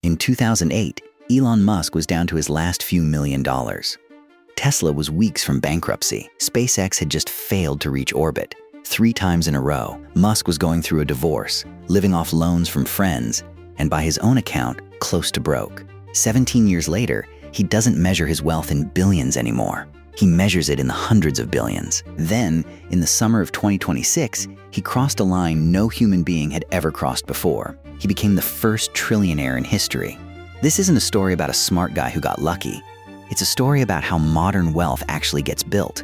In 2008, Elon Musk was down to his last few $1,000,000. Tesla was weeks from bankruptcy. SpaceX had just failed to reach orbit. 3 times in a row, Musk was going through a divorce, living off loans from friends, and by his own account, close to broke. 17 years later, he doesn't measure his wealth in billions anymore. He measures it in the hundreds of billions. Then, in the summer of 2026, he crossed a line no human being had ever crossed before. He became the first trillionaire in history. This isn't a story about a smart guy who got lucky. It's a story about how modern wealth actually gets built,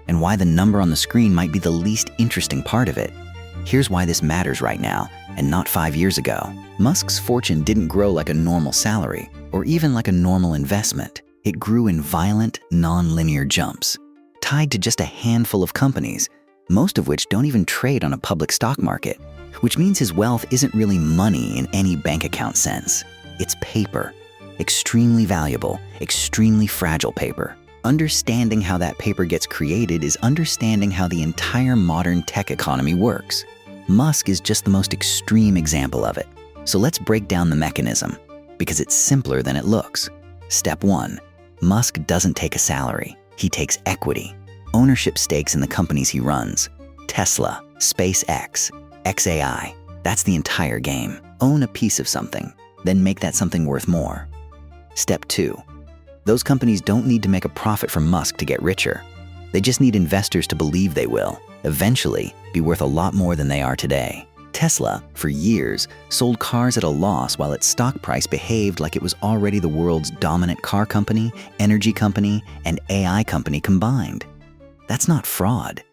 and why the number on the screen might be the least interesting part of it. Here's why this matters right now, and not 5 years ago. Musk's fortune didn't grow like a normal salary, or even like a normal investment. It grew in violent, non-linear jumps, tied to just a handful of companies, most of which don't even trade on a public stock market, which means his wealth isn't really money in any bank account sense. It's paper. Extremely valuable, extremely fragile paper. Understanding how that paper gets created is understanding how the entire modern tech economy works. Musk is just the most extreme example of it. So let's break down the mechanism, because it's simpler than it looks. Step 1. Musk doesn't take a salary. He takes equity, ownership stakes in the companies he runs. Tesla, SpaceX, XAI. That's the entire game. Own a piece of something, then make that something worth more. Step 2. Those companies don't need to make a profit from Musk to get richer. They just need investors to believe they will, eventually, be worth a lot more than they are today. Tesla, for years, sold cars at a loss while its stock price behaved like it was already the world's dominant car company, energy company, and AI company combined. That's not fraud.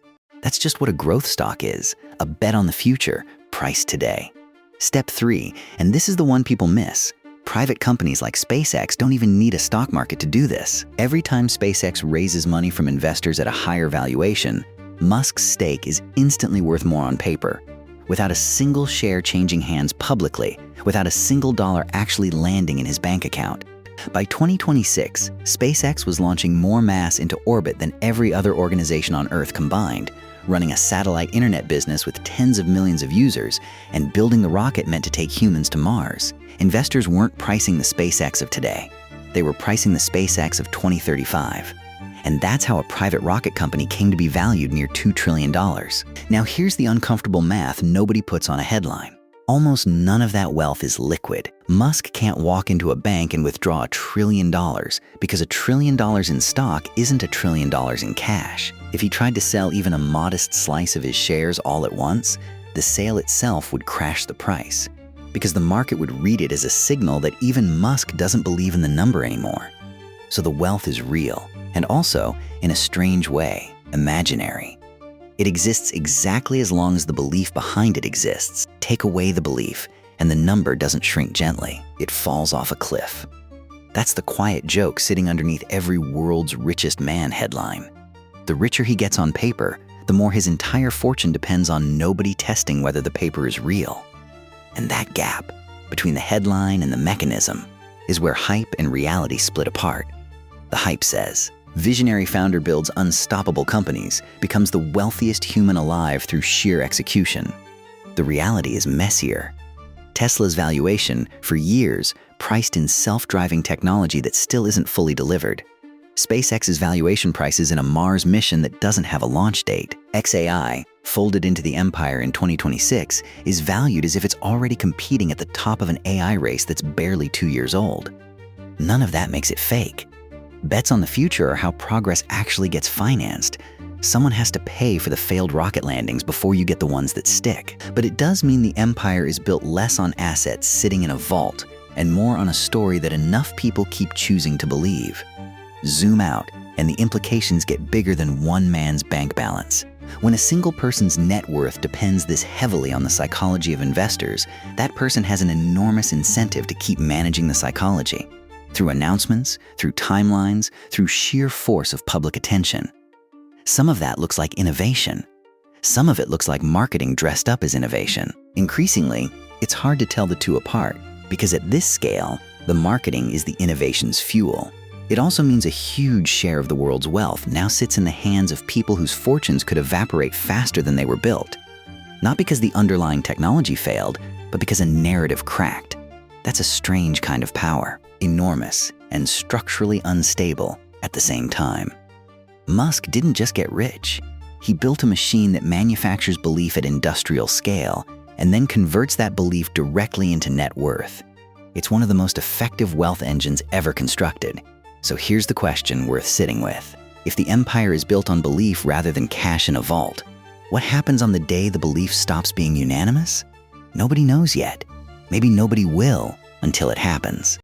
That's just what a growth stock is, a bet on the future, priced today. Step 3, and this is the one people miss. Private companies like SpaceX don't even need a stock market to do this. Every time SpaceX raises money from investors at a higher valuation, Musk's stake is instantly worth more on paper, without a single share changing hands publicly, without a single dollar actually landing in his bank account. By 2026, SpaceX was launching more mass into orbit than every other organization on Earth combined, running a satellite internet business with tens of millions of users, and building the rocket meant to take humans to Mars. Investors weren't pricing the SpaceX of today. They were pricing the SpaceX of 2035. And that's how a private rocket company came to be valued near $2 trillion. Now here's the uncomfortable math nobody puts on a headline. Almost none of that wealth is liquid. Musk can't walk into a bank and withdraw $1 trillion because $1 trillion in stock isn't $1 trillion in cash. If he tried to sell even a modest slice of his shares all at once, the sale itself would crash the price, because the market would read it as a signal that even Musk doesn't believe in the number anymore. So the wealth is real, and also, in a strange way, imaginary. It exists exactly as long as the belief behind it exists. Take away the belief, and the number doesn't shrink gently. It falls off a cliff. That's the quiet joke sitting underneath every "world's richest man" headline. The richer he gets on paper, the more his entire fortune depends on nobody testing whether the paper is real. And that gap, between the headline and the mechanism, is where hype and reality split apart. The hype says, visionary founder builds unstoppable companies, becomes the wealthiest human alive through sheer execution. The reality is messier. Tesla's valuation, for years, priced in self-driving technology that still isn't fully delivered. SpaceX's valuation prices in a Mars mission that doesn't have a launch date. XAI, folded into the empire in 2026, is valued as if it's already competing at the top of an AI race that's barely 2 years old. None of that makes it fake. Bets on the future are how progress actually gets financed. Someone has to pay for the failed rocket landings before you get the ones that stick. But it does mean the empire is built less on assets sitting in a vault and more on a story that enough people keep choosing to believe. Zoom out, and the implications get bigger than one man's bank balance. When a single person's net worth depends this heavily on the psychology of investors, that person has an enormous incentive to keep managing the psychology. Through announcements, through timelines, through sheer force of public attention. Some of that looks like innovation. Some of it looks like marketing dressed up as innovation. Increasingly, it's hard to tell the two apart, because at this scale, the marketing is the innovation's fuel. It also means a huge share of the world's wealth now sits in the hands of people whose fortunes could evaporate faster than they were built. Not because the underlying technology failed, but because a narrative cracked. That's a strange kind of power, enormous and structurally unstable at the same time. Musk didn't just get rich. He built a machine that manufactures belief at industrial scale and then converts that belief directly into net worth. It's one of the most effective wealth engines ever constructed. So here's the question worth sitting with. If the empire is built on belief rather than cash in a vault, what happens on the day the belief stops being unanimous? Nobody knows yet. Maybe nobody will until it happens.